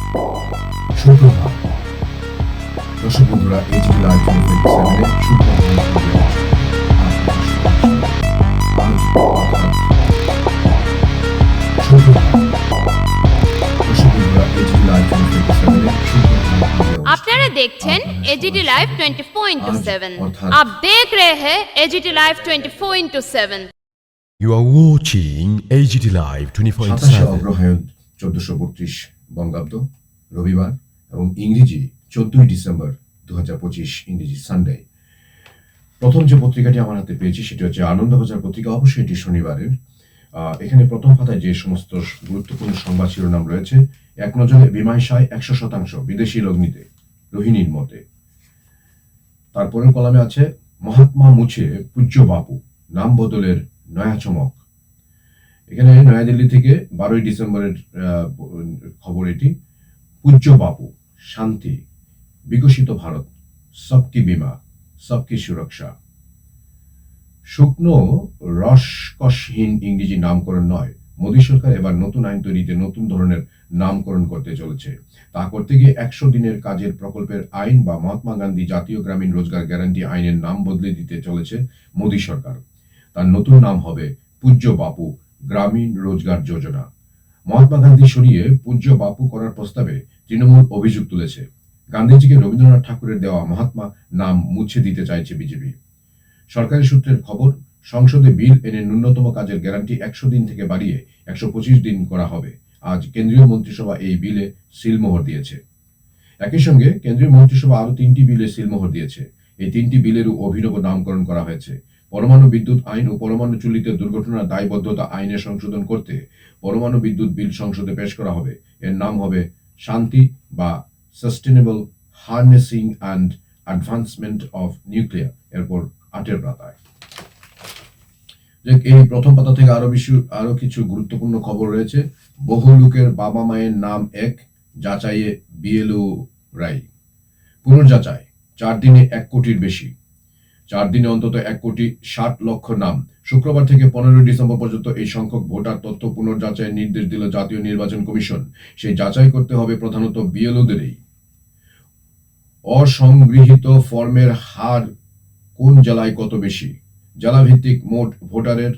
সুপ্রভাত দর্শক বন্ধুরা, এইচডি লাইভ 24/7 আপনারা দেখছেন एजीटी लाइव 24/7। आप देख रहे हैं AGT live 24/7। You are watching AGT Live 27 24/7. অগ্রহায়ণ 1432 বঙ্গাব্দ রবিবার এবং ইংরেজি 14 ডিসেম্বর 2025 ইংরেজি সানডে। প্রথম যে পত্রিকাটি আমার হাতে পেয়েছি সেটি হচ্ছে আনন্দবাজার পত্রিকা। অবশ্যই এটি শনিবারের। এখানে প্রথম পাতায় যে সমস্ত গুরুত্বপূর্ণ সংবাদ শিরোনাম রয়েছে: এক নজরে বিমাইশায় 100% বিদেশি লগ্নিতে রোহিণীর মতে। তারপরের কলামে আছে মহাত্মা মুছে পূজ্য বাপু, নাম বদলের নয়া চমক। এখানে নয়াদিল্লি থেকে 12 ডিসেম্বরের খবর এটি। পূজ্য বাপু, শান্তি, বিকশিত ভারত, সবকি বিমা, সবকি সুরক্ষা। শুকনো রসকসহীন ইংরেজি নামকরণ নয়, মোদী সরকার এবার নতুন আইন তৈরিতে নতুন ধরনের নামকরণ করতে চলেছে। তা করতে গিয়ে 100 দিনের কাজের প্রকল্পের আইন বা মহাত্মা গান্ধী জাতীয় গ্রামীণ রোজগার গ্যারান্টি আইনের নাম বদলে দিতে চলেছে মোদী সরকার। তার নতুন নাম হবে পূজ্য বাপু গ্রামীণ রোজগার যোজনা। মহাত্মা গান্ধী সরিয়ে পূজ্য বাপু করার প্রস্তাবে তৃণমূল অভিযোগ তুলেছে। গান্ধীজিকে রবীন্দ্রনাথ ঠাকুরের দেওয়া মহাত্মা নাম মুছে দিতে চাইছে বিজেপি। সরকারি সূত্রের খবর, সংসদে বিল এনে ন্যূনতম কাজের গ্যারান্টি 100 দিন থেকে বাড়িয়ে 125 দিন করা হবে। আজ কেন্দ্রীয় মন্ত্রিসভা এই বিলে সিলমোহর দিয়েছে। একই সঙ্গে কেন্দ্রীয় মন্ত্রিসভা আরো 3টি বিলে সিলমোহর দিয়েছে। এই 3টি বিলেরও অভিনব নামকরণ করা হয়েছে। পরমাণু বিদ্যুৎ আইন ও পরমাণু চুল্লিতে দুর্ঘটনার দায়বদ্ধতা আইনে সংশোধন করতে পরমাণু বিদ্যুৎ বিল সংসদে পেশ করা হবে। এর নাম হবে শান্তি বা sustainable harnessing and advancement of nuclear. এরপর 8 পাতায় এই প্রথম পাতা থেকে আরো কিছু গুরুত্বপূর্ণ খবর রয়েছে। বহু লোকের বাবা মায়ের নাম এক, যাচাইয়ে বিএলও রায়। পুনর্যাচাই 4 দিনে 1 কোটির বেশি। 4 দিনে অন্তত 1,60,00,000 নাম। শুক্রবার থেকে 15 ডিসেম্বর পর্যন্ত এই সংখ্যক ভোটার তথ্য পুনর্যাচাইয়ের নির্দেশ দিল জাতীয় নির্বাচন কমিশন। সেই যাচাই করতে হবে প্রধানত বিএলওদেরই। অসংগৃহীত ফর্মের হার কোন জেলায় কত বেশি? জেলাভিত্তিক মোট ভোটারের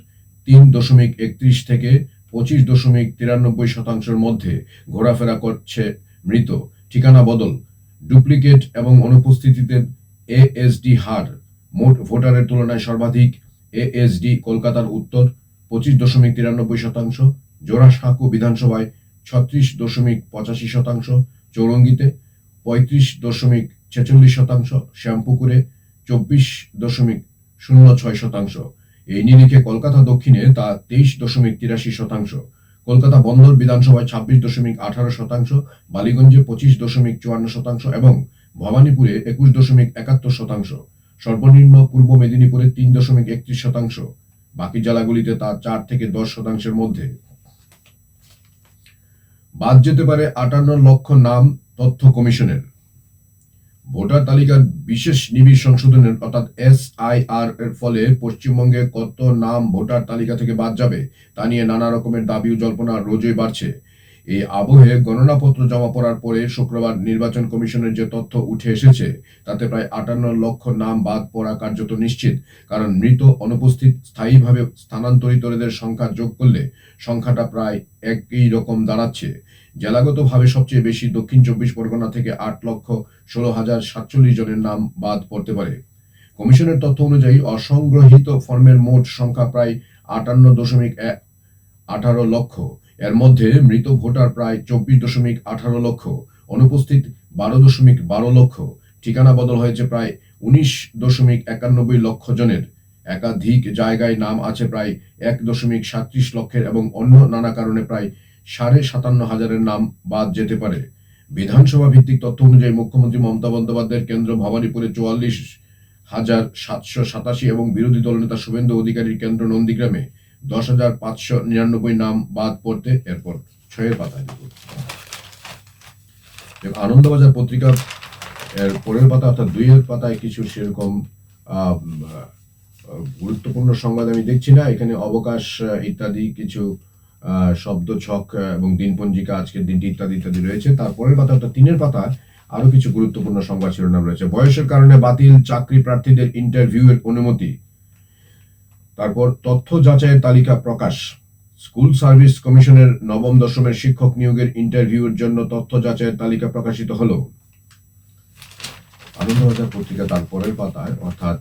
3.31 থেকে 25.93% মধ্যে ঘোরাফেরা করছে মৃত। ঠিকানা বদল, ডুপ্লিকেট এবং অনুপস্থিতিতে এএসডি হার মোট ভোটারের তুলনায় সর্বাধিক। এএসডি কলকাতার উত্তর 25.93%, জোড়াসাঁকো বিধানসভায় 36.85%, চৌরঙ্গিতে 35.46%, শ্যামপুকুরে 24.06%। এই নিরিখে কলকাতা দক্ষিণে তা 23.83%, কলকাতা বন্দর বিধানসভায় 26.18%, বালিগঞ্জে 25.54% এবং ভবানীপুরে 21.71%। সর্বনিম্ন পূর্ব মেদিনীপুরে 3.31%। বাকি জেলাগুলিতে তা 4 থেকে 10%-এর মধ্যে। বাদ যেতে পারে 58 লক্ষ নাম তথ্য কমিশনের। ভোটার তালিকার বিশেষ নিবিড় সংশোধনের অর্থাৎ SIR এর ফলে পশ্চিমবঙ্গে কত নাম ভোটার তালিকা থেকে বাদ যাবে তা নিয়ে নানা রকমের দাবি ও জল্পনা রোজই বাড়ছে। এই আবহে গণনাপত্র জমা পড়ার পরে শুক্রবার নির্বাচন কমিশনের যে তথ্য উঠে এসেছে তাতে প্রায় 58 লক্ষ নাম বাদ পড়া কার্যত নিশ্চিত। কারণ মৃত, অনুপস্থিত, স্থায়ীভাবে স্থানান্তরিতদের সংখ্যা যোগ করলে সংখ্যাটা প্রায় একই রকম দাঁড়াচ্ছে। জেলাগতভাবে সবচেয়ে বেশি দক্ষিণ 24 পরগনা থেকে 8,16,047 জনের নাম বাদ পড়তে পারে। কমিশনের তথ্য অনুযায়ী অসংগৃহীত ফর্মের মোট সংখ্যা প্রায় 58.18 লক্ষ। এর মধ্যে মৃত ভোটার প্রায় 24.18 লক্ষ, অনুপস্থিত 12.12 লক্ষ, ঠিকানা বদল হয়েছে প্রায় 19.91 লক্ষ জনের। একাধিক জায়গায় নাম আছে প্রায় 1.37 লক্ষের এবং অন্য নানা কারণে প্রায় 57,500 নাম বাদ যেতে পারে। বিধানসভা ভিত্তিক তথ্য অনুযায়ী মুখ্যমন্ত্রী মমতা বন্দ্যোপাধ্যায়ের কেন্দ্র ভবানীপুরে 44,787 এবং বিরোধী দলনেতা শুভেন্দু অধিকারীর কেন্দ্র নন্দীগ্রামে 10,599 নাম বাদ পড়তে। এরপর 6 পাতায় আনন্দবাজার পত্রিকা এর পরের পাতা অর্থাৎ 2 পাতায় কিছু সেরকম গুরুত্বপূর্ণ সংবাদ আমি দেখছি না। এখানে অবকাশ ইত্যাদি কিছু শব্দ ছক এবং দিনপঞ্জিকা, আজকের দিনটি ইত্যাদি ইত্যাদি রয়েছে। তারপরের পাতা অর্থাৎ 3-এর পাতায় আরো কিছু গুরুত্বপূর্ণ সংবাদ শিরোনাম রয়েছে। বয়সের কারণে বাতিল চাকরি প্রার্থীদের ইন্টারভিউয়ের অনুমতি। তারপর তথ্য যাচাইয়ের তালিকা প্রকাশ। স্কুল সার্ভিস কমিশনের নবম দশমের শিক্ষক নিয়োগের ইন্টারভিউয়ের জন্য তথ্য যাচাইয়ের তালিকা প্রকাশিত হলো। আনন্দবাজার পত্রিকা তারপরের পাতায় অর্থাৎ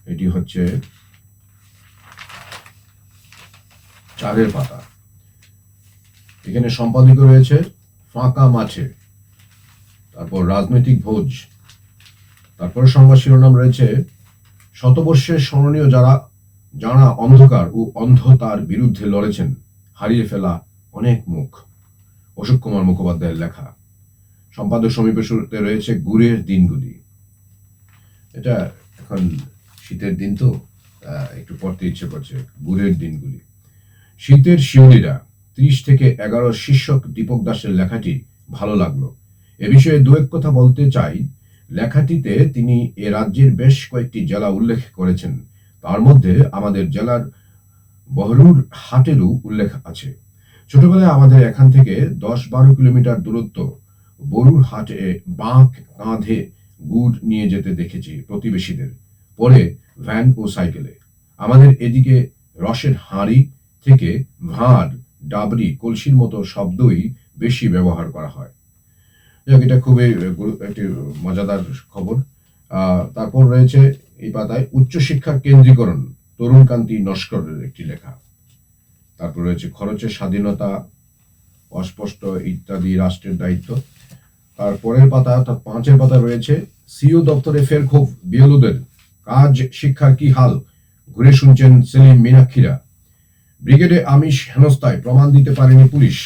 এটি হচ্ছে 4-এর পাতা, এখানে সম্পাদকীয় রয়েছে ফাঁকা মাঠে। তারপর রাজনৈতিক ভোজ। তারপর সংবাদ শিরোনাম রয়েছে শতবর্ষের স্মরণীয় যারা অন্ধকার ও অন্ধতার বিরুদ্ধে লড়েছেন, হারিয়ে ফেলা অনেক মুখ। অশোক কুমার মুখোপাধ্যায়ের লেখা। সম্পাদক সমীপে শুরুতে রয়েছে গুড়ের দিনগুলি। এটা এখন শীতের দিন তো একটু পড়তে ইচ্ছে করছে। গুড়ের দিনগুলি। শীতের শিউলিরা 30 থেকে 11 শীর্ষক দীপক দাসের লেখাটি ভালো লাগলো। এ বিষয়ে দু এক কথা বলতে চাই। লেখাটিতে তিনি এ রাজ্যের বেশ কয়েকটি জেলা উল্লেখ করেছেন, তার মধ্যে আমাদের জেলার বহরুর হাটেরও উল্লেখ আছে। ছোটবেলায় আমাদের এখান থেকে 10-12 কিলোমিটার দূরত্ব বরুর হাটে বাঁক কাঁধে গুড় নিয়ে যেতে দেখেছি প্রতিবেশীদের, পরে ভ্যান ও সাইকেলে। আমাদের এদিকে রসের হাঁড়ি থেকে ভাঁড়, ডাবরি, কলসির মতো শব্দই বেশি ব্যবহার করা হয়। এটা খুবই একটি মজাদার খবর। তারপর রয়েছে এই পাতায় উচ্চশিক্ষার কেন্দ্রীকরণ, তরুণকান্তি নস্করের একটি লেখা। তারপর রয়েছে খরচের স্বাধীনতা, অস্পষ্ট ইত্যাদি রাষ্ট্রের দায়িত্ব। তারপরের পাতা অর্থাৎ 5-এর পাতা রয়েছে সিও দপ্তরে ফের ক্ষোভ বিএলওদের, কাজ শিক্ষার কি হাল ঘুরে শুনছেন সেলিম মীনাক্ষীরা। ব্রিগেডে আমিষ হেনস্থায় প্রমাণ দিতে পারেনি পুলিশ।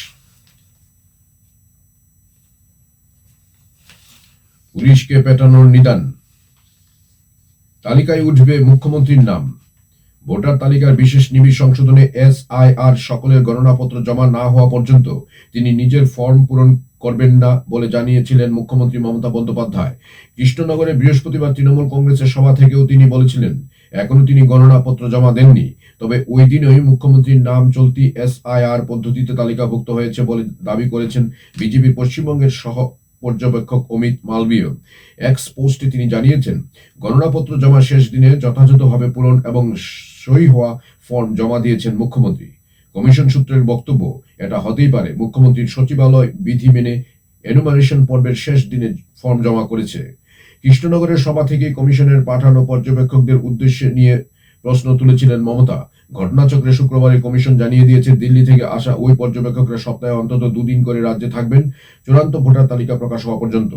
পুলিশকে পেটানোর নিদান। তালিকায় উঠবে মুখ্যমন্ত্রীর নাম। ভোটার তালিকার বিশেষ নিবিড় সংশোধনে SIR সকলের গণনাপত্র জমা না হওয়া পর্যন্ত তিনি নিজের ফর্ম পূরণ করবেন না বলে জানিয়েছিলেন মুখ্যমন্ত্রী মমতা বন্দ্যোপাধ্যায়। কৃষ্ণনগরে বৃহস্পতিবার তৃণমূল কংগ্রেসের সভা থেকেও তিনি বলেছিলেন এখনো তিনি গণনাপত্র জমা দেননি, তবে ওই দিনই মুখ্যমন্ত্রীর নাম চলতি SIR পদ্ধতিতে তালিকাভুক্ত হয়েছে বলে দাবি করেছেন বিজেপির পশ্চিমবঙ্গের সহ পর্যবেক্ষক অমিত মালবীয়। এক্স পোস্টে তিনি জানিয়েছেন গণনাপত্র জমা শেষ দিনে যথাযথভাবে পূরণ এবং সই হওয়া ফর্ম জমা দিয়েছেন মুখ্যমন্ত্রী। কমিশন সূত্রের বক্তব্য এটা হতেই পারে মুখ্যমন্ত্রীর সচিবালয় বিধি মেনে এনুমারেশন পর্বের শেষ দিনে ফর্ম জমা করেছে। কৃষ্ণনগরের সভা থেকে কমিশনের পাঠানো পর্যবেক্ষকদের উদ্দেশ্যে নিয়ে প্রশ্ন তুলেছিলেন মমতা। ঘটনাচক্রে শুক্রবারে কমিশন জানিয়ে দিয়েছে দিল্লি থেকে আসা ওই পর্যবেক্ষকরা সপ্তাহে অন্তত 2 দিন করে রাজ্যে থাকবেন চূড়ান্ত ভোটার তালিকা প্রকাশ হওয়া পর্যন্ত।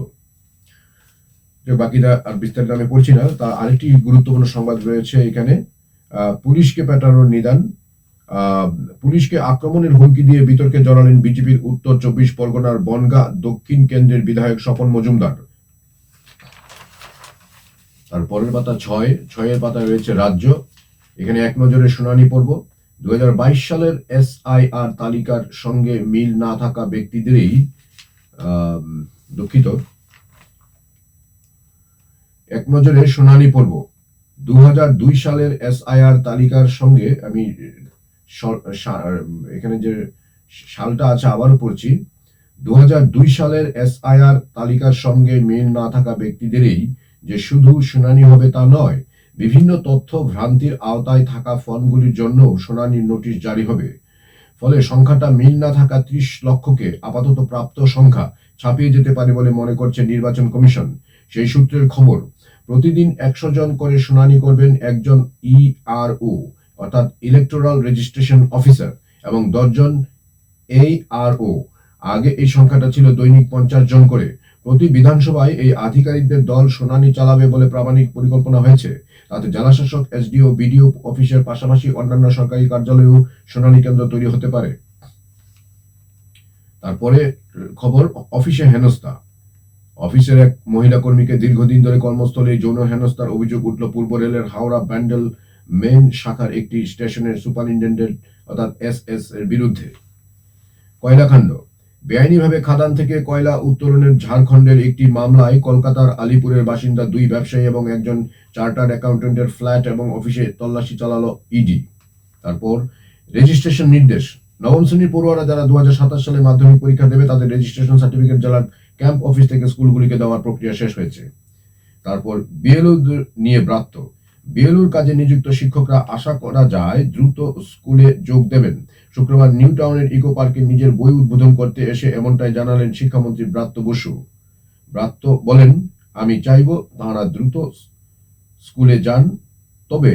বাকিটা আর বিস্তারিত আমি পড়ছি না। তা আরেকটি গুরুত্বপূর্ণ সংবাদ রয়েছে এখানে, পুলিশকে পেটানোর নিদান। পুলিশকে আক্রমণের হুমকি দিয়ে বিতর্কে জড়ালেন বিজেপির উত্তর 24 পরগনার বনগাঁ দক্ষিণ কেন্দ্রের বিধায়ক স্বপন মজুমদার। তারপরের পাতা 6-এর পাতায় রয়েছে রাজ্য। এখানে এক নজরে শুনানি পর্ব। 2022 সালের SIR তালিকার সঙ্গে মিল না থাকা ব্যক্তিদেরই এক নজরে শুনানি পর্ব। 2002 সালের SIR তালিকার সঙ্গে আমি এখানে যে সালটা আছে আবারও পড়ছি। 2002 সালের SIR তালিকার সঙ্গে মিল না থাকা ব্যক্তিদেরই যে শুধু শুনানি হবে তা নয়, বিভিন্ন তথ্য ভ্রান্তির আওতায় থাকা ফর্মগুলির জন্য শুনানির নোটিশ জারি হবে। ফলে সংখ্যাটা মিল না থাকা 30 লক্ষকে আপাতত প্রাপ্ত সংখ্যা ছাপিয়ে যেতে পারে বলে মনে করছে নির্বাচন কমিশন। সেই সূত্রের খবর, প্রতিদিন 100 জন করে শুনানি করবেন একজন ERO অর্থাৎ ইলেকটোরাল রেজিস্ট্রেশন অফিসার এবং 10 জন ARO। আগে এই সংখ্যাটা ছিল দৈনিক 50 জন করে। প্রতি বিধানসভায় এই আধিকারিকদের দল শুনানি চালাবে বলে প্রামাণিক পরিকল্পনা হয়েছে। তাতে জেলাশাসক, SDO, BDO অফিসের পাশাপাশি অন্যান্য সরকারি কার্যালয়েও শুনানি কেন্দ্র তৈরি হতে পারে। তারপরে খবর, অফিসে হেনস্থা। অফিসের এক মহিলা কর্মীকে দীর্ঘদিন ধরে কর্মস্থলে যৌন হেনস্থার অভিযোগ উঠল পূর্ব রেলের হাওড়া ব্যান্ডেল মেন শাখার একটি স্টেশনের সুপারিনটেন্ডেন্ট অর্থাৎ SS এর বিরুদ্ধে। কয়লাকাণ্ড, বেআইনিভাবে খাদান থেকে কয়লা উত্তোলনের ঝাড়খণ্ডের একটি মামলায় কলকাতার আলিপুরের বাসিন্দা 2 ব্যবসায়ী এবং একজন চার্টার্ড অ্যাকাউন্টেন্টের ফ্ল্যাট এবং অফিসে তল্লাশি চালালো ED। তারপর রেজিস্ট্রেশন নির্দেশ। নবম শ্রেণীর পড়ুয়ারা যারা 2027 সালে মাধ্যমিক পরীক্ষা দেবে তাদের রেজিস্ট্রেশন সার্টিফিকেট জেলার ক্যাম্প অফিস থেকে স্কুলগুলিকে দেওয়ার প্রক্রিয়া শেষ হয়েছে। তারপর বিএলও নিয়ে ব্রাত্য। বিএলওর কাজে নিযুক্ত শিক্ষকরা আশা করা যায় দ্রুত স্কুলে যোগ দেবেন। শুক্রবার নিউ টাউনের ইকো পার্কে নিজের বই উদ্বোধন করতে এসে এমনটাই জানালেন শিক্ষামন্ত্রী ব্রাত্য বসু। ব্রাত্য বলেন, আমি চাইব তাঁরা দ্রুত স্কুলে যান, তবে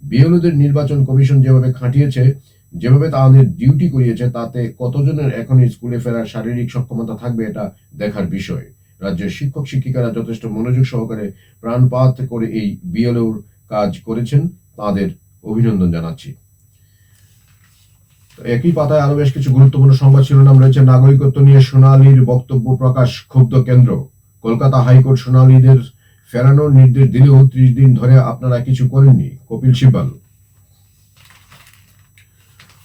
বিএলওদের নির্বাচন কমিশন যেভাবে খাটিয়েছে, যেভাবে তাদের ডিউটি করিয়েছে, তাতে কতজনের এখনই স্কুলে ফেরার শারীরিক সক্ষমতা থাকবে এটা দেখার বিষয়। রাজ্যের শিক্ষক শিক্ষিকারা যথেষ্ট মনোযোগ সহকারে প্রাণপাত করে এই বিএলওর কাজ করেছেন, তাদের অভিনন্দন জানাচ্ছি। একই পাতায় আরো বেশ কিছু গুরুত্বপূর্ণ সংবাদ শিরোনাম রয়েছে। নাগরিকত্ব নিয়ে সোনালীর বক্তব্য প্রকাশ, ক্ষুব্ধ কেন্দ্র। কলকাতা হাইকোর্ট সোনালীদের ফেরানোর নির্দেশ দিলেও 30 দিন ধরে আপনারা কিছু করেননি, কপিল সিব্বাল।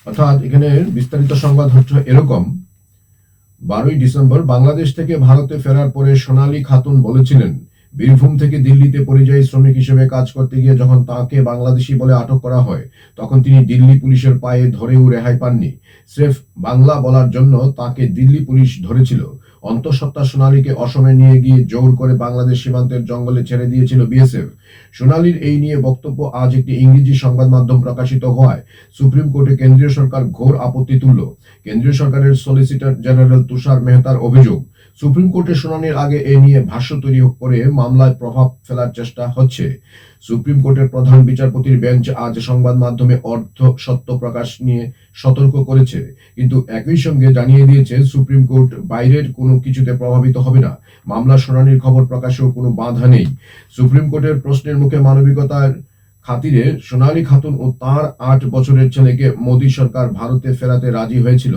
অর্থাৎ এখানে বিস্তারিত সংবাদ হচ্ছে এরকম, 12ই ডিসেম্বর বাংলাদেশ থেকে ভারতে ফেরার পরে সোনালী খাতুন বলেছিলেন, বীরভূম থেকে দিল্লিতে পরিযায়ী শ্রমিক হিসেবে কাজ করতে গিয়ে যখন তাকে বাংলাদেশি বলে আটক করা হয়, তখন তিনি দিল্লি পুলিশের পায়ে ধরেও রেহাই পাননি। স্রেফ বাংলা বলার জন্য তাকে দিল্লি পুলিশ ধরেছিল। অন্তঃসত্ত্বা সোনালীকে অসমে নিয়ে গিয়ে জোর করে বাংলাদেশ সীমান্তের জঙ্গলে ছেড়ে দিয়েছিল বিএসএফ। সোনালীর এই নিয়ে বক্তব্য আজ একটি ইংরেজি সংবাদ মাধ্যম প্রকাশিত হওয়ায় সুপ্রিম কোর্টে কেন্দ্রীয় সরকার ঘোর আপত্তি তুলল। কেন্দ্রীয় সরকারের সলিসিটর জেনারেল তুষার মেহতার অভিযোগ, সুপ্রিম কোর্টে শুনানির আগে এ নিয়ে ভাষ্য তৈরি করে মামলায় প্রভাব ফেলার চেষ্টা হচ্ছে। সুপ্রিম কোর্টের প্রধান বিচারপতির বেঞ্চ আজ সংবাদ মাধ্যমে অর্ধ সত্য প্রকাশ নিয়ে সতর্ক করেছে, কিন্তু একই সঙ্গে জানিয়ে দিয়েছে সুপ্রিম কোর্ট বাইরের কোনো কিছুতে প্রভাবিত হবে না। মামলা শুনানির খবর প্রকাশেও কোনো বাধা নেই। সুপ্রিম কোর্টের প্রশ্নের মুখে মানবিকতার খাতিরে সোনালী খাতুন ও তার 8 বছরের ছেলেকে মোদী সরকার ভারতে ফেরাতে রাজি হয়েছিল।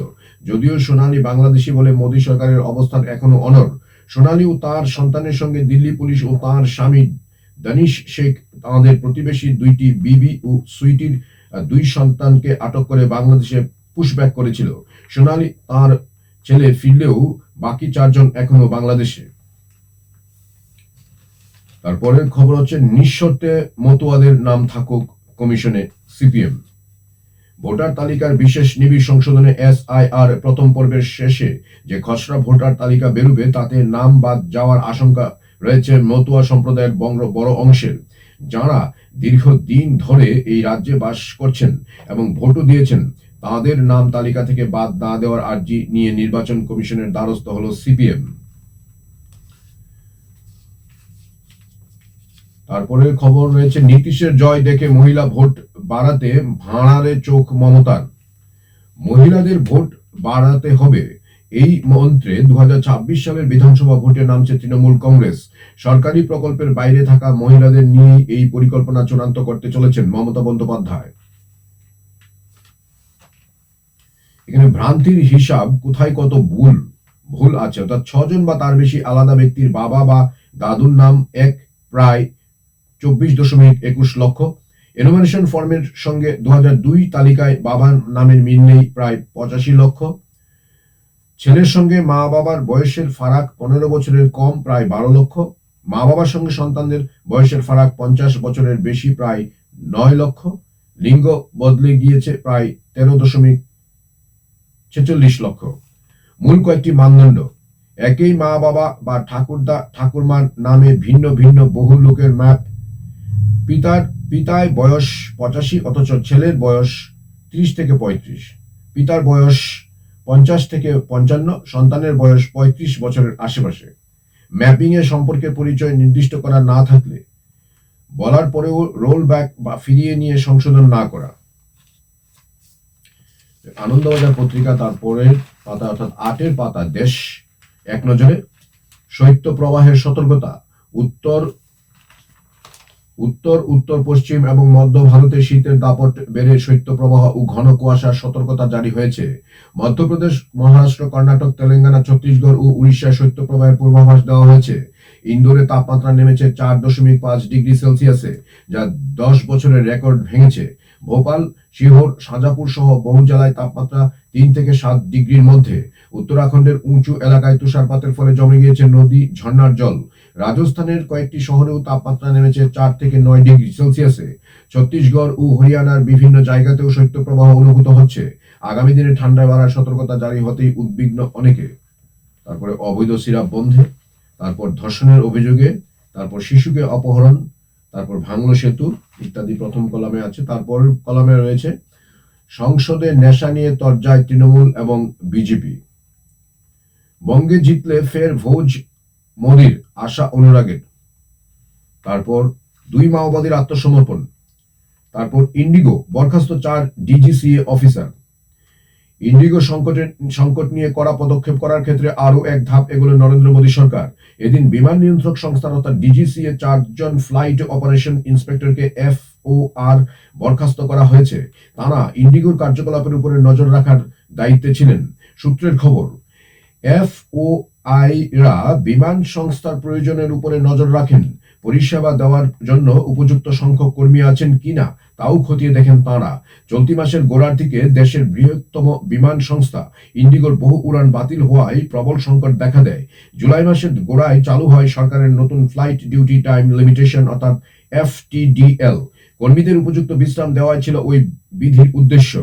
যদিও সোনালী বাংলাদেশি বলে মোদী সরকারের অবস্থান এখনো অনড়। সোনালী ও তার সন্তানের সঙ্গে দিল্লি পুলিশ ও তার স্বামী দানিশ শেখ তাঁদের প্রতিবেশী দুইটি বিবি ও সুইটির 2 সন্তানকে আটক করে বাংলাদেশে পুশব্যাক করেছিল। সোনালী তার ছেলে ফিরলেও বাকি 4 জন এখনো বাংলাদেশে। তারপরের খবর হচ্ছে, নিঃশর্তে মতুয়াদের নাম থাকুক কমিশনে সিপিএম। ভোটার তালিকার বিশেষ নিবিড় সংশোধনে SIR প্রথম পর্বের শেষে যে খসড়া ভোটার তালিকা বেরোবে তাতে নাম বাদ যাওয়ার আশঙ্কা রয়েছে মতুয়া সম্প্রদায়ের বড় অংশের, যারা দীর্ঘদিন ধরে এই রাজ্যে বাস করছেন এবং ভোটও দিয়েছেন। তাদের নাম তালিকা থেকে বাদ না দেওয়ার আর্জি নিয়ে নির্বাচন কমিশনের দ্বারস্থ হলো সিপিএম। তারপরে খবর রয়েছে, নীতিশের জয় দেখে মহিলা ভোট বাড়াতে ভাঁড়ারে চোখ মমতার। মহিলাদের ভোট বাড়াতে হবে, এই মন্ত্রে 2026 সালের বিধানসভা ভোটে নামছে তৃণমূল কংগ্রেস। সরকারি প্রকল্পের বাইরে থাকা মহিলাদের নিয়ে এই পরিকল্পনা চূড়ান্ত করতে চলেছেন মমতা বন্দ্যোপাধ্যায়। এখানে ভ্রান্তির হিসাব কোথায় কত ভুল আছে, অর্থাৎ 6 জন বা তার বেশি আলাদা ব্যক্তির বাবা বা দাদুর নাম এক প্রায় 24.21 লক্ষ। এনুমারেশন ফর্মের সঙ্গে 2002 তালিকায় বাবার নামের মিল নেই প্রায় 85 লক্ষ। ছেলের সঙ্গে মা বাবার বয়সের ফারাক 15 বছরের কম প্রায় 12 লক্ষ। মা বাবার সঙ্গে সন্তানদের বয়সের ফারাক 50 বছরের বেশি প্রায় 9 লক্ষ। লিঙ্গ বদলে গিয়েছে প্রায় 13.46 লক্ষ। মূল কয়েকটি মানদণ্ড, একই মা বাবা বা ঠাকুরদা ঠাকুরমার নামে ভিন্ন ভিন্ন বহু লোকের ম্যাপ। পিতায় বয়স 85 অথচ ছেলের বয়স 30 থেকে 35। পিতার বয়স 50 থেকে 55, সন্তানের বয়স 35 বছরের আশেপাশে। ম্যাপিং এ সম্পর্কের পরিচয় নির্দিষ্ট করা না থাকলে বলার পরেও রোল ব্যাক বা ফিরিয়ে নিয়ে সংশোধন না করা। আনন্দবাজার পত্রিকা তারপরের পাতা অর্থাৎ 8-এর পাতা, দেশ এক নজরে। শৈত্য প্রবাহের সতর্কতা, উত্তর পশ্চিম এবং মধ্য ভারতে শীতের দাপট বেড়ে শৈত্যপ্রবাহ ও ঘন কুয়াশার সতর্কতা জারি হয়েছে। মধ্যপ্রদেশ, মহারাষ্ট্র, কর্ণাটক, তেলেঙ্গানা, ছত্তিশগড় ও উড়িষ্যায় শৈত্যপ্রবাহের পূর্বাভাস দেওয়া হয়েছে। ইন্দোরে তাপমাত্রা নেমেছে 4.5 ডিগ্রি সেলসিয়াসে, যা 10 বছরের রেকর্ড ভেঙেছে। ভোপাল, শিহর, শাজাপুর সহ বহু জেলায় তাপমাত্রা 3 থেকে 7 ডিগ্রির মধ্যে। উত্তরাখণ্ডের উঁচু এলাকায় তুষারপাতের ফলে জমে গিয়েছে নদী ঝর্ণার জল। রাজস্থানের কয়েকটি শহরেও তাপমাত্রা নেমেছে 4 থেকে 9 ডিগ্রি সেলসিয়াসে। ছত্তিশগড় ও হরিয়ানার বিভিন্ন জায়গাতেও শৈত্যপ্রবাহ অনুভূত হচ্ছে। আগামী দিনে ঠান্ডায় বাড়ার সতর্কতা জারি হতেই উদ্বিগ্ন অনেকে। তারপরে অবৈধ সিরাপ বন্ধে, তারপর ধর্ষণের অভিযোগে, তারপর শিশুকে অপহরণ, তারপর ভাঙলো সেতু ইত্যাদি প্রথম কলামে আছে। তারপর কলামে রয়েছে সংসদে নেশা নিয়ে তরজায় তৃণমূল এবং বিজেপি। বঙ্গে জিতলে ফের ভোজ মোদির আশা অনুরাগের। তারপর 2 মাওবাদীর আত্মসমর্পণ। তারপর ইন্ডিগো বরখাস্ত 4 ডিজিসিএ অফিসার। ইন্ডিগো সংকট নিয়ে কড়া পদক্ষেপ করার ক্ষেত্রে আরো এক ধাপ এগোলো নরেন্দ্র মোদী সরকার। এদিন বিমান নিয়ন্ত্রক সংস্থার অর্থাৎ ডিজিসিএ 4 জন ফ্লাইট অপারেশন ইন্সপেক্টরকে FOR বরখাস্ত করা হয়েছে। তারা ইন্ডিগোর কার্যকলাপের উপরে নজর রাখার দায়িত্বে ছিলেন। সূত্রের খবর, FOI-রা বিমান সংস্থার প্রয়োজনের উপরে নজর রাখেন। পরিষেবা দেওয়ার জন্য উপযুক্ত সংখ্যক কর্মী আছেন কিনা তাও খতিয়ে দেখেন তাঁরা। চলতি মাসের গোড়ার দিকে দেশের বৃহত্তম বিমান সংস্থা ইন্ডিগোর বহু উড়ান বাতিল হওয়ায় প্রবল সংকট দেখা দেয়। জুলাই মাসের গোড়ায় চালু হয় সরকারের নতুন ফ্লাইট ডিউটি টাইম লিমিটেশন অর্থাৎ FTDL। কর্মীদের উপযুক্ত বিশ্রাম দেওয়াই ছিল ওই বিধির উদ্দেশ্য।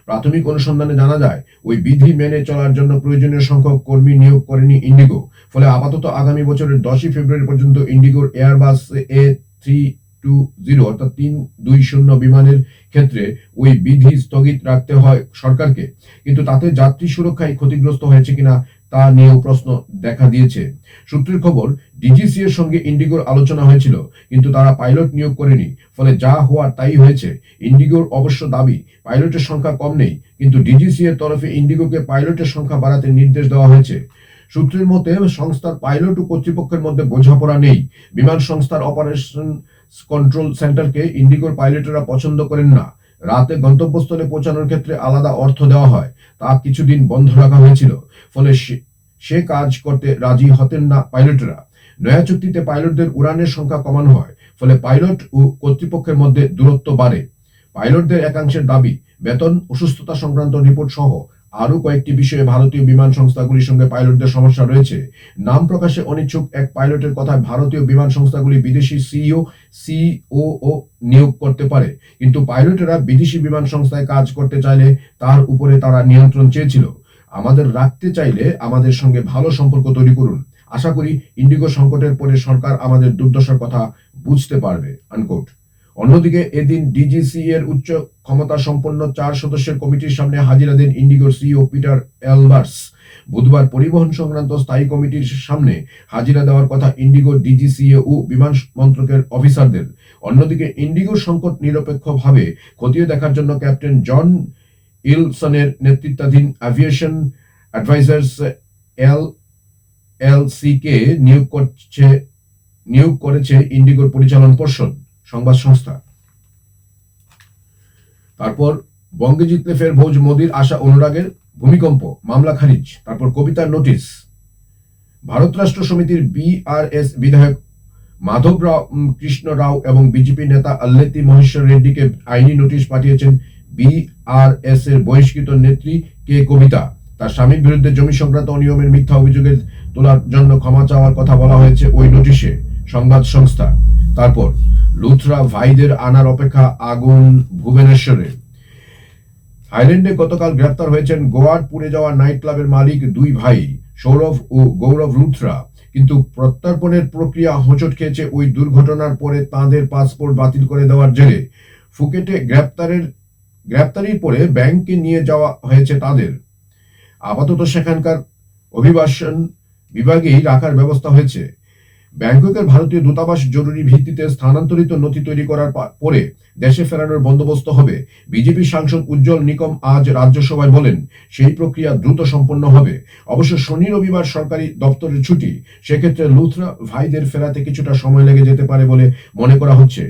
প্রাথমিক অনুসন্ধানে জানা যায় ওই বিধি মেনে চলার জন্য প্রয়োজনীয় সংখ্যক কর্মী নিয়োগ করেনি ইন্ডিগো। ফলে আপাতত আগামী বছরের 10 ফেব্রুয়ারি পর্যন্ত ইন্ডিগোর এয়ারবাস A320 অর্থাৎ 320 বিমানের ক্ষেত্রে ওই বিধি স্থগিত রাখতে হয় সরকারকে। কিন্তু তাতে যাত্রী সুরক্ষায় ক্ষতিগ্রস্ত হয়েছে কিনা তা নিয়েও প্রশ্ন দেখা দিয়েছে। সূত্রের খবর, ডিজিসি এর সঙ্গে ইন্ডিগোর আলোচনা হয়েছিল, কিন্তু তারা পাইলট নিয়োগ করেনি। ফলে যা হওয়ার তাই হয়েছে। ইন্ডিগোর অবশ্য দাবি পাইলটের সংখ্যা কম নেই, কিন্তু ডিজিসি এর তরফে ইন্ডিগোকে পাইলটের সংখ্যা বাড়াতে নির্দেশ দেওয়া হয়েছে। সূত্রের মতে সংস্থার পাইলট ও কর্তৃপক্ষের মধ্যে বোঝাপড়া নেই। বিমান সংস্থার অপারেশন কন্ট্রোল সেন্টারকে ইন্ডিগোর পাইলটেরা পছন্দ করেন না। রাতে গন্তব্যস্থলে পৌঁছানোর ক্ষেত্রে আলাদা অর্থ দেওয়া হয়, তা কিছুদিন বন্ধ রাখা হয়েছিল। ফলে সে কাজ করতে রাজি হতেন না পাইলটেরা। নয়া চুক্তিতে পাইলটদের উড়ানের সংখ্যা কমানো হয়, ফলে পাইলট ও কর্তৃপক্ষের মধ্যে দূরত্ব বাড়ে। পাইলটদের একাংশের দাবি, বেতন, অসুস্থতা সংক্রান্ত রিপোর্ট সহ আরো কয়েকটি বিষয়ে ভারতীয় বিমান সংস্থাগুলির সঙ্গে পাইলটদের সমস্যা রয়েছে। নাম প্রকাশে অনিচ্ছুক এক পাইলটের কথায় ভারতীয় বিমান সংস্থাগুলি বিদেশি COO নিয়োগ করতে পারে, কিন্তু পাইলটেরা বিদেশি বিমান সংস্থায় কাজ করতে চাইলে তার উপরে তারা নিয়ন্ত্রণ চেয়েছিল। আমাদের রাখতে চাইলে আমাদের সঙ্গে ভালো সম্পর্ক তৈরি করুন। আশা করি ইন্ডিগো সংকটের পরে সরকার আমাদের দুর্দশার কথা বুঝতে পারবে। আনকোট। অন্যদিকে এদিন ডিজিসি এর উচ্চ ক্ষমতা সম্পন্ন 4 সদস্যের কমিটির সামনে হাজিরা দেন ইন্ডিগোর সিইও পিটার এলবার্স। বুধবার পরিবহন সংক্রান্ত স্থায়ী কমিটির সামনে হাজিরা দেওয়ার কথা ইন্ডিগোর ডিজিসিএ ও বিমান মন্ত্রকের অফিসারদের। অন্যদিকে ইন্ডিগোর সংকট নিরপেক্ষভাবে খতিয়ে দেখার জন্য ক্যাপ্টেন জন ইলসনের নেতৃত্বাধীন এভিয়েশন অ্যাডভাইজার্স LLC কে নিয়োগ করেছে ইন্ডিগোর পরিচালন পর্ষদ, সংবাদ সংস্থা। তারপর বঙ্গে জিতলে ফের ভোজ মোদির আশা অনুরাগের, ভূমিকম্প, মামলা খারিজ। তারপর কবিতার নোটিশ। ভারত রাষ্ট্র সমিতির BRS বিধায়ক মাধব কৃষ্ণ রাও এবং বিজেপি নেতা আল্লেতি মহেশ্বর রেড্ডিকে আইনি নোটিশ পাঠিয়েছেন BRS এর বহিষ্কৃত নেত্রী কে কবিতা। তার স্বামীর বিরুদ্ধে জমি সংক্রান্ত অনিয়মের মিথ্যা অভিযোগের তোলার জন্য ক্ষমা চাওয়ার কথা বলা হয়েছে ওই নোটিশে, সংবাদ সংস্থা। তারপর লুথরা ভাইদের আনার অপেক্ষা, আগুন ভুবনেশ্বরে। থাইল্যান্ডে গতকাল গ্রেপ্তার হয়েছেন গোয়ার পুড়ে যাওয়া নাইট ক্লাবের মালিক 2 ভাই সৌরভ ও গৌরব লুথরা। কিন্তু প্রত্যর্পণের প্রক্রিয়া হোঁচট খেয়েছে ওই দুর্ঘটনার পরে তাঁদের পাসপোর্ট বাতিল করে দেওয়ার জেরে। ফুকেটে গ্রেপ্তারির পরে ব্যাংকে নিয়ে যাওয়া হয়েছে তাদের। আপাতত সেখানকার অভিবাসন বিভাগেই রাখার ব্যবস্থা হয়েছে। ব্যাংককের ভারতীয় দূতাবাস জরুরি ভিত্তিতে স্থানান্তরিত নথি তৈরি করার পরে দেশে ফেরানোর বন্দোবস্ত হবে। বিজেপি সাংসদ উজ্জ্বল নিকম আজ রাজ্যসভায় বলেন সেই প্রক্রিয়া দ্রুত সম্পন্ন হবে। অবশ্য শনি রবিবার সরকারি দপ্তরের ছুটি, সেক্ষেত্রে লুথরা ভাইদের ফেরাতে কিছুটা সময় লেগে যেতে পারে বলে মনে করা হচ্ছে।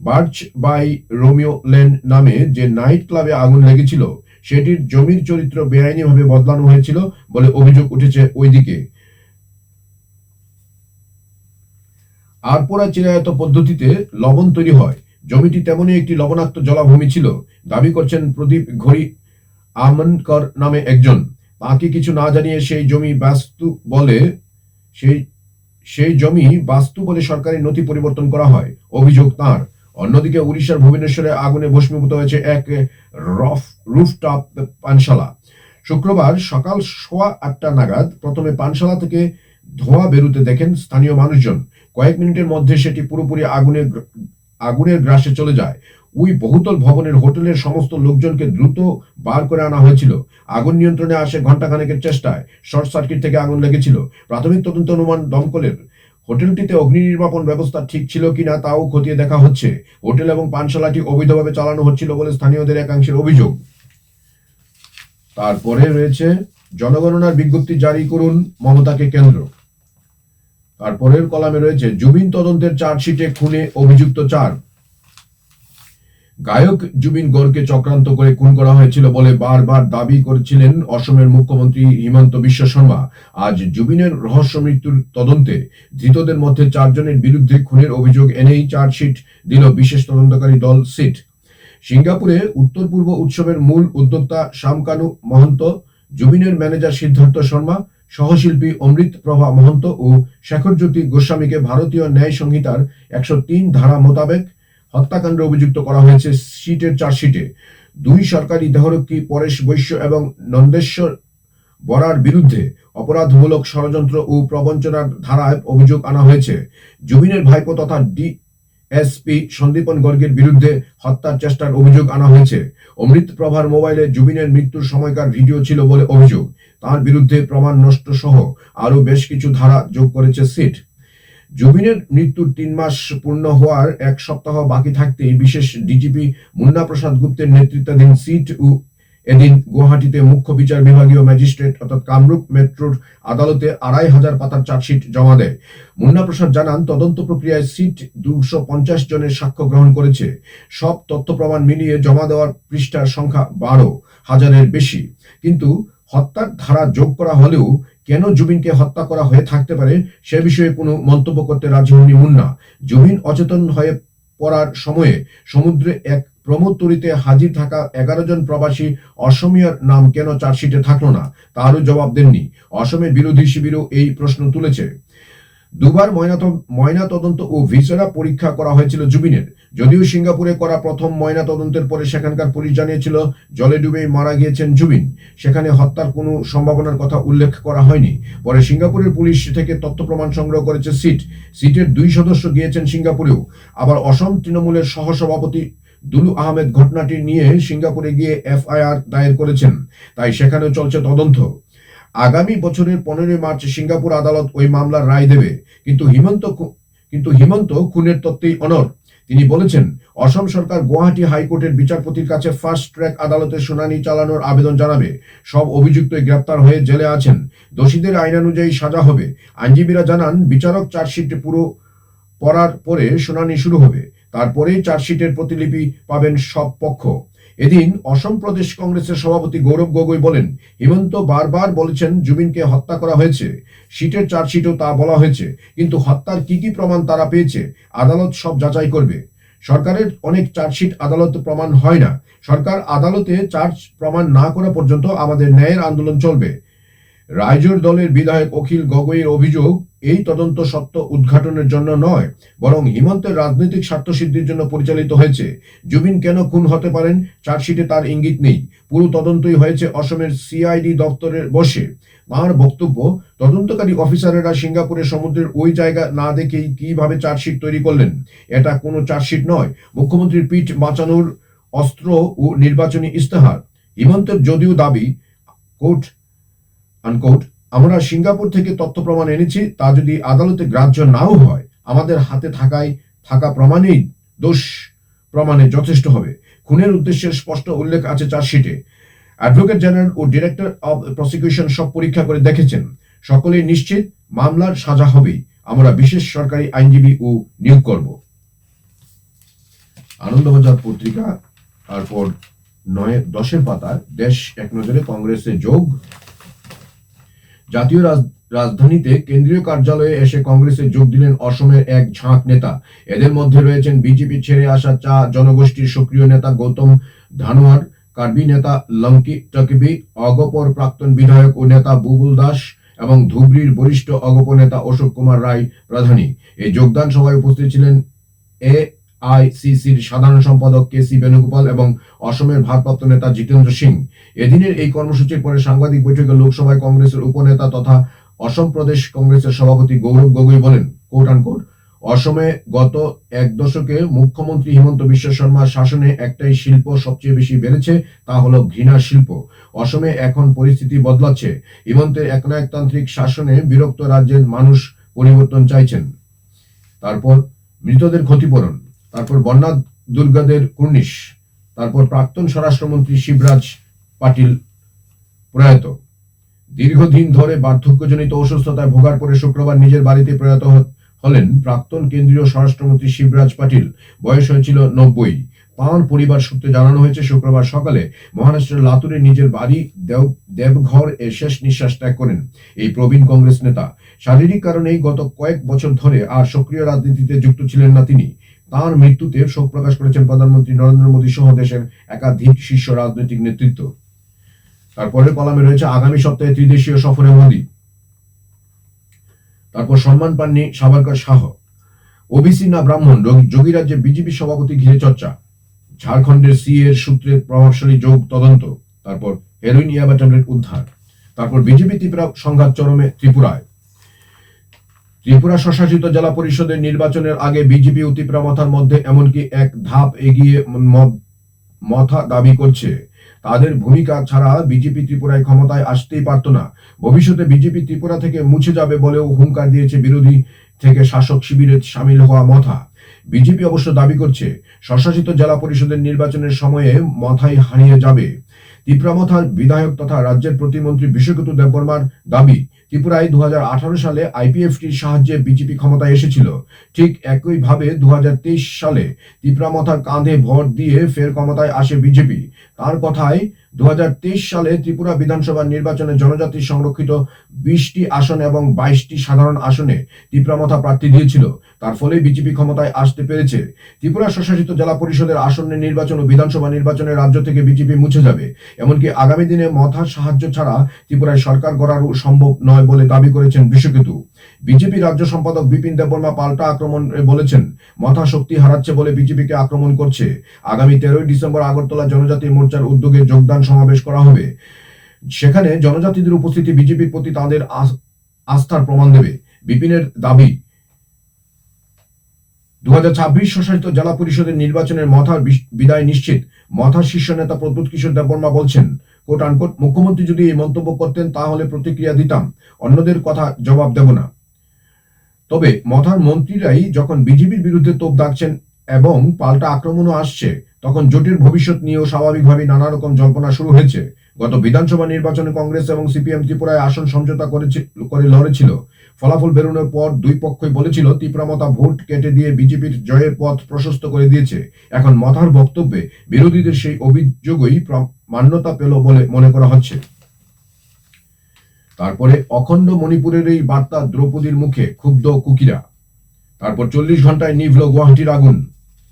বার্চ বাই রোমিও লেন নামে যে নাইট ক্লাবে আগুন লেগেছিল সেটির জমির চরিত্র বেআইনিভাবে বদলানো হয়েছিল বলে অভিযোগ উঠেছে ওইদিকে। আরপোরা চিরায়ত পদ্ধতিতে লবণ তৈরি হয়, জমিটি তেমনই একটি লবণাক্ত জলাভূমি ছিল, দাবি করছেন প্রদীপ ঘড়ি আমনকর নামে একজন। তাকে কিছু না জানিয়ে সেই জমি বাস্তু বলে সরকারি নথি পরিবর্তন করা হয়, অভিযোগ তার। অন্যদিকে উড়িষ্যার ভুবনেশ্বরে আগুনে ভস্মীভূত হয়েছে এক রুফটপ পানশালা। শুক্রবার সকাল 8:15 নাগাদ প্রথমে পানশালা থেকে ধোঁয়া বেরোতে দেখেন স্থানীয় মানুষজন। কয়েক মিনিটের মধ্যে সেটি পুরোপুরি আগুনের গ্রাসে চলে যায়। ওই বহুতল ভবনের হোটেলের সমস্ত লোকজনকে দ্রুত বার করে আনা হয়েছিল। আগুন নিয়ন্ত্রণে আসে ঘণ্টাখানেকের চেষ্টায়। শর্ট সার্কিট থেকে আগুন লেগেছিল। প্রাথমিক তদন্ত অনুমান দমকলের। হোটেলটিতে অগ্নি নির্বাপন ব্যবস্থা ঠিক ছিল কিনা তাও খতিয়ে দেখা হচ্ছে। হোটেল এবং পানশালাটি অবৈধভাবে চালানো হচ্ছিল বলে স্থানীয়দের একাংশের অভিযোগ। তারপরে রয়েছে জনগণনার বিজ্ঞপ্তি জারি করুন মমতাকে কেন্দ্র। তারপরের কলামে রয়েছে জুবিন তদন্তের চার্জশিটে খুনে অভিযুক্ত 4। গায়ক জুবিন গর্গকে চক্রান্ত করে খুন করা হয়েছিল বলে বারবার দাবি করেছিলেন অসমের মুখ্যমন্ত্রী হিমন্ত বিশ্ব শর্মা। আজ জুবিনের রহস্য মৃত্যুর তদন্তে ধৃতদের মধ্যে 4 জনের বিরুদ্ধে খুনের অভিযোগ এনেই চার্জশিট দিল বিশেষ তদন্তকারী দল সিট। সিঙ্গাপুরে উত্তর পূর্ব উৎসবের মূল উদ্যোক্তা শামকানু মহন্ত, জুবিনের ম্যানেজার সিদ্ধার্থ শর্মা, সহশিল্পী অমৃত প্রভা মহন্ত ও শেখরজ্যোতি গোস্বামীকে ভারতীয় ন্যায় সংহিতার 103 ধারা মোতাবেক হত্যাকাণ্ডে অভিযুক্ত করা হয়েছে সিটের চার্জশিটে। 2 সরকারি দেহরক্ষী পরেশ বৈশ্য এবং নন্দেশ্বর বরার বিরুদ্ধে অপরাধমূলক ষড়যন্ত্র ও প্রবঞ্চনার ধারায় অভিযোগ আনা হয়েছে। জুবিনের ভাইপো তথা ডিএসপি সন্দীপন গর্গের বিরুদ্ধে হত্যার চেষ্টার অভিযোগ আনা হয়েছে। অমৃত প্রভার মোবাইলে জুবিনের মৃত্যুর সময়কার ভিডিও ছিল বলে অভিযোগ। তার বিরুদ্ধে প্রমাণ নষ্ট সহ আরো বেশ কিছু ধারা যোগ করেছে সিট। জুবিনের মৃত্যুর 3 মাস পূর্ণ হওয়ার 1 সপ্তাহ বাকি থাকতেই বিশেষ ডিজিপি মুন্না প্রসাদ গুপ্তের নেতৃত্বাধীন সিট এদিন গুয়াহাটিতে মুখ্য বিচার বিভাগীয় ম্যাজিস্ট্রেট অর্থাৎ কামরূপ মেট্রোর আদালতে 2500 পাতার চার্জশিট জমা দেয়। মুন্না প্রসাদ জানান, তদন্ত প্রক্রিয়ায় সিট 250 জনের সাক্ষ্য গ্রহণ করেছে। সব তথ্য প্রমাণ মিলিয়ে জমা দেওয়ার পৃষ্ঠার সংখ্যা 12,000-এর বেশি। কিন্তু হত্যার ধারা যোগ করা হলেও কেন জুবিনকে হত্যা করা হয়ে থাকতে পারে সে বিষয়ে কোনো মন্তব্য করতে রাজি হননি মুন্না। জুবিন অচেতন হয়ে পড়ার সময়ে সমুদ্রে এক প্রমোদতরীতে হাজির থাকা 11 জন প্রবাসী অসমীয়ার নাম কেন চার্জশিটে থাকলো না তারও জবাব দেননি। অসমের বিরোধী শিবিরও এই প্রশ্ন তুলেছে। 2 বার ময়না তদন্ত ও ভিসেরা পরীক্ষা করা হয়েছিল জুবিনের। যদিও সিঙ্গাপুরে করা প্রথম ময়না তদন্তের পরে সেখানকার পুলিশ জানিয়েছিল জলে ডুবেই মারা গিয়েছেন জুবিন। সেখানে হত্যার কোনো সম্ভাবনার কথা উল্লেখ করা হয়নি। পরে সিঙ্গাপুরের পুলিশ থেকে তথ্য প্রমাণ সংগ্রহ করেছে সিটের 2 সদস্য গিয়েছেন সিঙ্গাপুরেও। আবার অসম তৃণমূলের সহসভাপতি দুলু আহমেদ ঘটনাটি নিয়ে সিঙ্গাপুরে গিয়ে এফআইআর দায়ের করেছেন। তাই সেখানেও চলছে তদন্ত। আগামী বছরের 15 মার্চ সিঙ্গাপুর আদালত ওই মামলার রায় দেবে। কিন্তু হিমন্ত খুনের তত্ত্বেই অনড়। তিনি বলেছেন, অসম সরকার গুয়াহাটি হাইকোর্টের বিচারপতির কাছে ফাস্ট ট্র্যাক আদালতে শুনানি চালানোর আবেদন জানাবে। সব অভিযুক্তই গ্রেপ্তার হয়ে জেলে আছেন। দোষীদের আইনানুযায়ী সাজা হবে। আইনজীবীরা জানান, বিচারক চার্জশিট পুরো পড়ার পরে শুনানি শুরু হবে। তারপরেই চার্জশিটের প্রতিলিপি পাবেন সব পক্ষ। এদিন অসম প্রদেশ কংগ্রেসের সভাপতি গৌরব গগৈ বলেন, হিমন্ত বারবার বলেছেন জুবিনকে হত্যা করা হয়েছে। সিটের চার্জশিটেও তা বলা হয়েছে। কিন্তু হত্যার কি কি প্রমাণ তারা পেয়েছে আদালত সব যাচাই করবে। সরকারের অনেক চার্জশিট আদালত প্রমাণ হয় না। সরকার আদালতে চার্জ প্রমাণ না করা পর্যন্ত আমাদের ন্যায়ের আন্দোলন চলবে। রাইজোর দলের বিধায়ক অখিল গগৈয়ের অভিযোগ, এই তদন্ত সত্য উদ্ঘাটনের জন্য নয়, বরং হিমন্তের রাজনৈতিক স্বার্থসিদ্ধির জন্য পরিচালিত হয়েছে। জুবিন কেন খুন হতে পারেন চার্জশিটে তার ইঙ্গিত নেই। পুরো তদন্তই হয়েছে অসমের সিআইডি দপ্তরের বসে। তাঁর বক্তব্য, তদন্তকারী অফিসারেরা সিঙ্গাপুরের সমুদ্রের ওই জায়গা না দেখেই কিভাবে চার্জশিট তৈরি করলেন। এটা কোনো চার্জশিট নয়, মুখ্যমন্ত্রীর পিঠ বাঁচানোর অস্ত্র ও নির্বাচনী ইস্তেহার। হিমন্তের যদিও দাবি, কোর্ট আনকোট, আমরা সিঙ্গাপুর থেকে তথ্য প্রমাণ এনেছি, তা যদি আদালতে গ্রাহ্য নাও হয়, আমাদের হাতে থাকা প্রমাণেই দোষ প্রমাণে যথেষ্ট হবে। খুনের উদ্দেশ্যের স্পষ্ট উল্লেখ আছে চার্জশিটে। অ্যাডভোকেট জেনারেল ও ডিরেক্টর অব প্রসিকিউশন সব পরীক্ষা করে দেখেছেন। সকলেই নিশ্চিত মামলার সাজা হবেই। আমরা বিশেষ সরকারি আইনজীবী ও নিয়োগ করব। আনন্দবাজার পত্রিকা তারপর 9-10 পাতায় দেশ এক নজরে কংগ্রেসে যোগ। জাতীয় রাজধানীতে কেন্দ্রীয় কার্যালয়ে এসে কংগ্রেসে যোগ দিলেন অসমের এক ঝাঁক নেতা। এদের মধ্যে রয়েছেন বিজেপি ছেড়ে আসা চা জনগোষ্ঠীর সক্রিয় নেতা গৌতম ধানোয়ার, কার্বি নেতা লঙ্কি টকবি, অগপর প্রাক্তন বিধায়ক ও নেতা বুবুল দাস এবং ধুবড়ির বরিষ্ঠ অগপ নেতা অশোক কুমার রায় প্রধানী। এই যোগদান সভায় উপস্থিত ছিলেন এআইসিসির সাধারণ সম্পাদক কেসি বেণুগোপাল এবং অসমের ভারপ্রাপ্ত নেতা জিতেন্দ্র সিং। এদিনের এই কর্মসূচির পরে সাংবাদিক বৈঠকে লোকসভায় কংগ্রেসের উপনেতা তথা অসম প্রদেশ কংগ্রেসের সভাপতি গৌরব গগৈ বলেন, কোট আনকোট, অসমে গত এক দশকে মুখ্যমন্ত্রী হিমন্ত বিশ্ব শর্মার শাসনে একটাই শিল্প সবচেয়ে বেশি বেড়েছে, তা হলো ঘৃণা শিল্প। অসমে এখন পরিস্থিতি বদলাচ্ছে। হিমন্তের একনায়কতান্ত্রিক শাসনে বিরক্ত রাজ্যের মানুষ পরিবর্তন চাইছেন। তারপর মৃতদের ক্ষতিপূরণ, তারপর বন্যা দুর্গতদের কুর্নিশ, তারপর প্রাক্তন স্বরাষ্ট্রমন্ত্রী শিবরাজ পাটিল প্রয়াত। দীর্ঘদিন ধরে বার্ধক্যজনিত অসুস্থতায় ভোগার পরে শুক্রবার নিজের বাড়িতে প্রয়াত হলেন প্রাক্তন কেন্দ্রীয় স্বরাষ্ট্রমন্ত্রী শিবরাজ পাটিল। বয়স হয়েছিল 90। তাঁর পরিবার সূত্রে জানানো হয়েছে, শুক্রবার সকালে মহারাষ্ট্রের লাতুরে নিজের বাড়ি দেবঘর এ শেষ নিঃশ্বাস ত্যাগ করেন এই প্রবীণ কংগ্রেস নেতা। শারীরিক কারণেই গত কয়েক বছর ধরে আর সক্রিয় রাজনীতিতে যুক্ত ছিলেন না তিনি। তাঁর মৃত্যুতে শোক প্রকাশ করেছেন প্রধানমন্ত্রী নরেন্দ্র মোদী সহ দেশের একাধিক শীর্ষ রাজনৈতিক নেতৃত্ব। তারপরের কলামে রয়েছে আগামী সপ্তাহে ত্রিদেশীয় সফরে মোদী। তারপর সম্মান পাননি সাভারকর শাহ। ওবিসি না ব্রাহ্মণ, যোগীরাজ্যে বিজেপি সভাপতি ঘিরে চর্চা। ঝাড়খণ্ডের সিএর সূত্রে প্রভাবশালী যোগ তদন্ত। তারপর হেরোইন ইয়াবা ট্যাবলেট উদ্ধার। তারপর বিজেপি ত্রিপুরা সংঘাত চরমে ত্রিপুরায়। ত্রিপুরা স্বশাসিত জেলা পরিষদের নির্বাচনের আগে বিজেপি ও ত্রিপুরা মথার মধ্যে এমনকি এক ধাপ এগিয়ে মথা দাবি করছে। তাদের ভূমিকা ছাড়া বিজেপি ত্রিপুরায় ক্ষমতায় আসতেই পারত না। ভবিষ্যতে বিজেপি ত্রিপুরা থেকে মুছে যাবে বলেও হুঙ্কার দিয়েছে বিরোধী থেকে শাসক শিবিরে সামিল হওয়া মথা। বিজেপি অবশ্য দাবি করছে স্বশাসিত জেলা পরিষদের নির্বাচনের সময়ে মথাই হারিয়ে যাবে। ত্রিপুরা মথার বিধায়ক তথা রাজ্যের প্রতিমন্ত্রী বিশ্বকতু দেববর্মার দাবি, ত্রিপুরায় 2018 সালে আইপিএফটির সাহায্যে বিজেপি ক্ষমতায় এসেছিল। ঠিক একইভাবে 2023 সালে ত্রিপুরা মথার কাঁধে ভর দিয়ে ফের ক্ষমতায় আসে বিজেপি। তার কথায় 2023 সালে ত্রিপুরা বিধানসভা নির্বাচনে জনজাতি সংরক্ষিত 20টি আসন এবং 22টি সাধারণ আসনে ত্রিপুরা মথা প্রার্থী দিয়েছিল। তার ফলে বিজেপি ক্ষমতায় আসতে পেরেছে। ত্রিপুরা স্বশাসিত জেলা পরিষদের আসন্ন নির্বাচন ও বিধানসভা নির্বাচনে রাজ্য থেকে বিজেপি মুছে যাবে। এমনকি আগামী দিনে মথার সাহায্য ছাড়া ত্রিপুরায় সরকার গড়ারও সম্ভব নয় বলে দাবি করেছেন বিশ্বকেতু। বিজেপি রাজ্য সম্পাদক বিপিন দেববর্মা পাল্টা আক্রমণ বলেছেন, মথা শক্তি হারাচ্ছে বলে বিজেপিকে আক্রমণ করছে। আগামী 13 ডিসেম্বর আগরতলা জনজাতি মোর্চার উদ্যোগে যোগদান সমাবেশ করা হবে। সেখানে জনজাতিদের উপস্থিতি বিজেপির প্রতি তাদের আস্থার প্রমাণ দেবে। বিপিনের দাবি, 2026 স্বশাসিত জেলা পরিষদের নির্বাচনের মথার বিদায় নিশ্চিত। মথার শীর্ষ নেতা প্রদ্যুৎ কিশোর দেববর্মা বলছেন, কোট আনকোট, মুখ্যমন্ত্রী যদি এই মন্তব্য করতেন তাহলে প্রতিক্রিয়া দিতাম, অন্যদের কথা জবাব দেব না। তবে মথার মন্ত্রীরাই যখন বিজেপির বিরুদ্ধে তোপ দাগছেন এবং পাল্টা আক্রমণও আসছে, তখন জোটের ভবিষ্যৎ নিয়েও স্বাভাবিকভাবেই নানা রকম জল্পনা শুরু হয়েছে। গত বিধানসভা নির্বাচনে কংগ্রেস এবং সিপিএম ত্রিপুরায় আসন সমঝোতা করে লড়েছিল। ফলাফল বেরোনোর পর দুই পক্ষই বলেছিল ত্রিপুরা মথা ভোট কেটে দিয়ে বিজেপির জয়ের পথ প্রশস্ত করে দিয়েছে। এখন মথার বক্তব্যে বিরোধীদের সেই অভিযোগই মান্যতা পেল বলে মনে করা হচ্ছে। তারপরে অখণ্ড মণিপুরের এই বার্তা দ্রৌপদীর মুখে ক্ষুব্ধ কুকিরা। তারপর 40 ঘন্টায় নিভল গুয়াহাটির আগুন।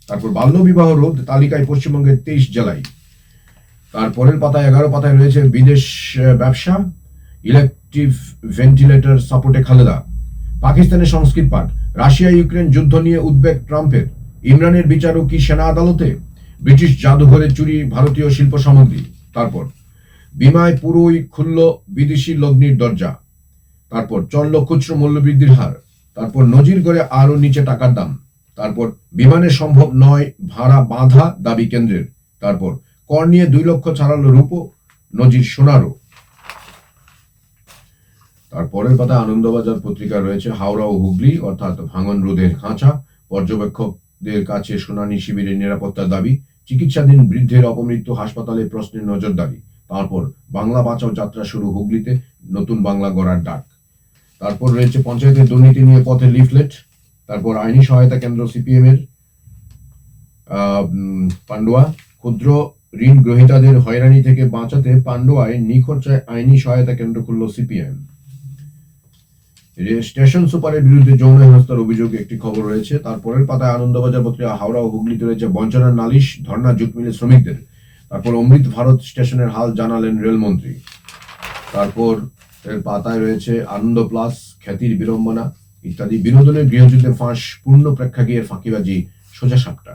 তারপর বাল্যবিবাহ রোধ তালিকায় পশ্চিমবঙ্গের 23 জেলায়। তারপরের পাতায় 11 পাতায় রয়েছে বিদেশ ব্যবসা, ইলেকট্রিক ভেন্টিলেটর সাপোর্টে খালেদা। পাকিস্তানের সংস্কৃত পাঠ, রাশিয়া ইউক্রেন যুদ্ধ নিয়ে উদ্বেগ ট্রাম্পের। ইমরানের বিচারও কি সেনা আদালতে? ব্রিটিশ জাদুঘরে চুরি ভারতীয় শিল্প সামগ্রী। তারপর বিমায় পুরোই খুলল বিদেশি লগ্নির দরজা। তারপর চলল খুচরো মূল্যবৃদ্ধির হার। তারপর নজির করে আরো নিচে টাকার দাম। তারপর বিমানে সম্ভব নয় ভাড়া বাঁধা, দাবি কেন্দ্রের। তারপর কর নিয়ে 2 লক্ষ ছাড়ালো রূপো, নজির সোনারও। তারপরের পাতায় আনন্দবাজার পত্রিকা রয়েছে হাওড়া ও হুগলি অর্থাৎ ভাঙন রোধের খাঁচা, পর্যবেক্ষকদের কাছে শুনানি শিবিরের নিরাপত্তার দাবি, চিকিৎসাধীন বৃদ্ধের অপমৃত্যু হাসপাতালে প্রশ্নের নজরদারি। তারপর বাংলা বাঁচাও যাত্রা শুরু হুগলিতে, নতুন বাংলা গড়ার ডাক। তারপর রয়েছে পঞ্চায়েতের দুর্নীতি নিয়ে পথে লিফলেট। তারপর আইনি সহায়তা কেন্দ্র সিপিএম এর পান্ডুয়া, ক্ষুদ্র ঋণ গ্রহীতাদের হয়রানি থেকে বাঁচাতে পান্ডুয়ায় নিখরচায় আইনি সহায়তা কেন্দ্র খুলল সিপিএম। স্টেশন সুপারের বিরুদ্ধে যৌন হেনস্থার অভিযোগে একটি খবর রয়েছে। তারপরের পাতায় আনন্দবাজার পত্রিকা হাওড়া ও হুগলিতে রয়েছে বঞ্চনার নালিশ, ধর্ণা জুট মিলে শ্রমিকদের। তারপর অমৃত ভারত স্টেশনের হাল জানালেন রেলমন্ত্রী। তারপর এর পাতায় রয়েছে আনন্দ প্লাস, খ্যাতির বিড়ম্বনা ইত্যাদি, বিনোদনের গৃহযুদ্ধে ফাঁস, পূর্ণ প্রেক্ষাগৃহের ফাঁকিবাজি, সোজা সাপটা।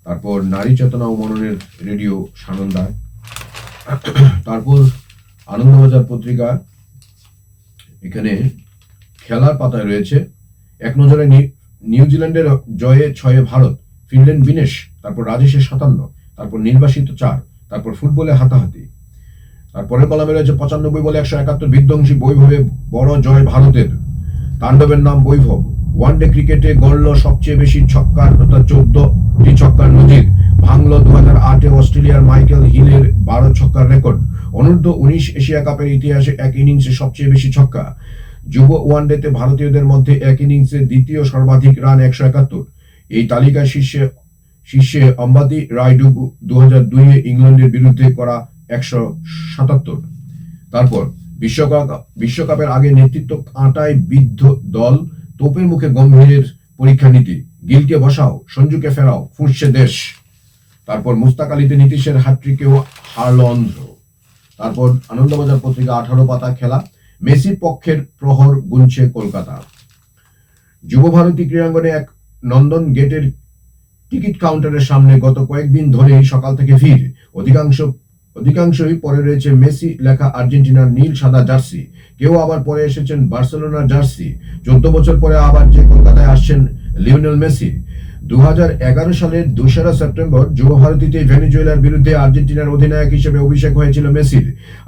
তারপর নারী চেতনা ও মননের রেডিও সানন্দায়। তারপর আনন্দবাজার পত্রিকা, এখানে খেলার পাতায় রয়েছে এক নজরে নিউজিল্যান্ডের জয়ে 6 ভারত, ফিনল্যান্ড বিনেশ, তারপর রাজেশের 57, তারপর নির্বাসিত 4, তারপর ফুটবলে হাতাহাতি। তারপরের কলামে রয়েছে 95 বলে 171 বিধ্বংসী বৈভবে বড় জয় ভারতের, তাণ্ডবের নাম বৈভব। ওয়ানডে ক্রিকেটে গড়ল সবচেয়ে বেশি ছক্কার, অর্থাৎ 14টি ছক্কার নজির, ভাঙল 2008-এ অস্ট্রেলিয়ার মাইকেল হিলের 12 ছক্কার রেকর্ড। অনূর্ধ্ব 19 এশিয়া কাপের ইতিহাসে এক ইনিংসে সবচেয়ে বেশি ছক্কা। যুব ওয়ানডেতে ভারতীয়দের মধ্যে এক ইনিংসে দ্বিতীয় সর্বাধিক রান 171। এই তালিকার শীর্ষে অম্বাতি রায়ডু 2002-এ ইংল্যান্ডের বিরুদ্ধে করা 177। তারপর বিশ্বকাপের আগে নেতৃত্ব কাঁটায় বিদ্ধ দল, তোপের মুখে গম্ভীরের পরীক্ষা নীতি, গিলকে বসাও, সঞ্জুকে ফেরাও, ফুঁসছে দেশ। তারপর মুস্তাক আলীতে নীতিশের হ্যাট্রিকেও হারল অন্ধ্র। তারপর আনন্দবাজার পত্রিকা 18 পাতা খেলা, মেসির পক্ষের প্রহর গুনছে কলকাতা। যুব ভারতী ক্রীড়াঙ্গনে এক নন্দন গেটের টিকিট কাউন্টারের সামনে গত কয়েকদিন ধরেই সকাল থেকে ভিড়, অধিকাংশই পরে রয়েছে মেসি লেখা আর্জেন্টিনার নীল সাদা জার্সি, কেউ আবার পরে এসেছেন বার্সেলোনার জার্সি। 14 বছর পরে আবার যে কলকাতায় আসছেন লিওনেল মেসি। 2011 সালের 2 সেপ্টেম্বর যুব ভারতীতে ভেনেজুয়েলার বিরুদ্ধে আর্জেন্টিনার অধিনায়ক হিসেবে অভিষেক হয়েছিল মেসির।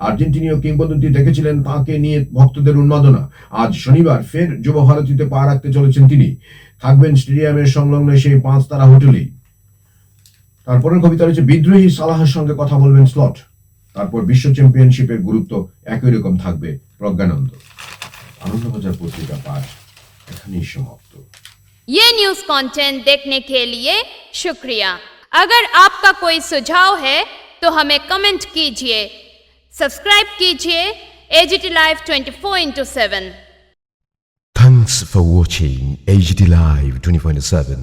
আর্জেন্টিনীয় কিংবদন্তি দেখেছিলেন তাঁকে নিয়ে ভক্তদের উন্মাদনা। আজ শনিবার ফের যুব ভারতীতে পা রাখতে চলেছেন তিনি, থাকবেন স্টেডিয়ামের সংলগ্ন সেই 5 তারা হোটেলেই। তারপরের কবিতা রয়েছে বিদ্রোহী সালাহের সঙ্গে কথা বলবেন স্লট। তারপর বিশ্ব চ্যাম্পিয়নশিপের গুরুত্ব একই রকম থাকবে প্রজ্ঞানন্দ। আনন্দবাজার পত্রিকা পাঠ এখানেই সমাপ্ত। ये न्यूज कंटेंट देखने के लिए शुक्रिया। अगर आपका कोई सुझाव है तो हमें कमेंट कीजिए, सब्सक्राइब कीजिए AGT Live 24/7। Thanks for watching AGT Live 24/7.